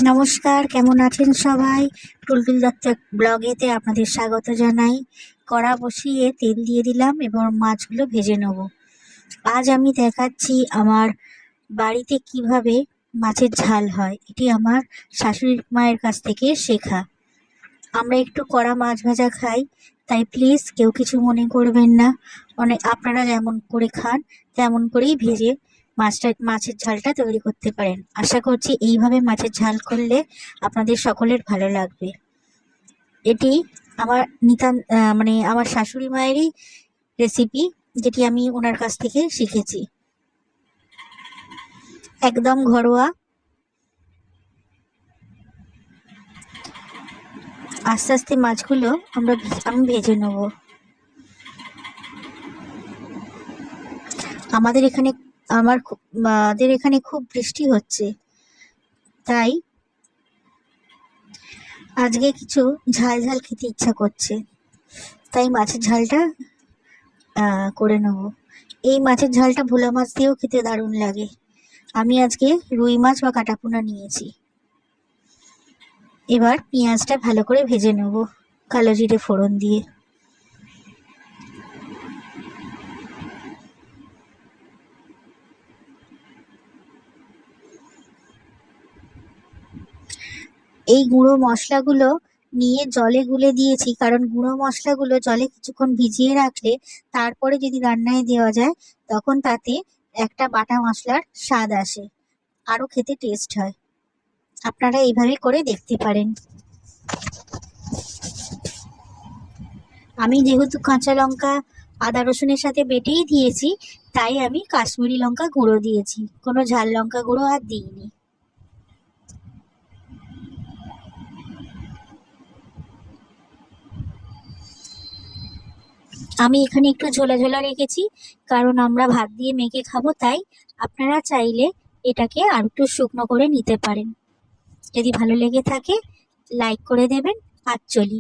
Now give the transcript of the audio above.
নমস্কার, কেমন আছেন সবাই? টুলটুল দত্ত ব্লগেতে আপনাদের স্বাগত জানাই। কড়া বসিয়ে তেল দিয়ে দিলাম এবং মাছগুলো ভেজে নেব। আজ আমি দেখাচ্ছি আমার বাড়িতে কিভাবে মাছের ঝাল হয়। এটি আমার শাশুড়ি মায়ের কাছ থেকে শেখা। আমরা একটু কড়া মাছ ভাজা খাই, তাই প্লিজ কেউ কিছু মনে করবেন না। আপনারা যেমন করে খান তেমন করেই ভেজে মাছের ঝালটা তৈরি করতে পারেন। আশা করছি এইভাবে মাছের ঝাল করলে আপনাদের সকলের ভালো লাগবে। এটি আমার আমার শাশুড়ি মায়েরই রেসিপি, যেটি আমি ওনার কাছ থেকে শিখেছি। একদম ঘরোয়া। আস্তে আস্তে মাছগুলো আমি ভেজে নেব। আমাদের এখানে খুব বৃষ্টি হচ্ছে, তাই আজকে কিছু ঝাল ঝাল খেতে ইচ্ছা করছে, তাই মাছের ঝালটা করে নেব। এই মাছের ঝালটা ভোলা মাছ দিয়েও খেতে দারুণ লাগে। আমি আজকে রুই মাছ বা কাটাপোনা নিয়েছি। এবার পেঁয়াজটা ভালো করে ভেজে নেব কালো জিরে ফোড়ন দিয়ে। এই গুঁড়ো মশলাগুলো নিয়ে জলে গুলে দিয়েছি, কারণ গুঁড়ো মশলাগুলো জলে কিছুক্ষণ ভিজিয়ে রাখলে তারপরে যদি রান্নায় দেওয়া যায় তখন তাতে একটা বাটা মশলার স্বাদ আসে, আরও খেতে টেস্ট হয়। আপনারা এইভাবে করে দেখতে পারেন। আমি যেহেতু কাঁচা লঙ্কা আদা রসুনের সাথে বেটেই দিয়েছি, তাই আমি কাশ্মীরি লঙ্কা গুঁড়ো দিয়েছি, কোনো ঝাল লঙ্কা গুঁড়ো আর দিইনি। আমি এখানে একটু ঝোলা ঝোলা রেখেছি, কারণ আমরা ভাত দিয়ে মেখে খাবো, তাই আপনারা চাইলে এটাকে আর একটু শুকনো করে নিতে পারেন। যদি ভালো লেগে থাকে লাইক করে দেবেন। আর চলি।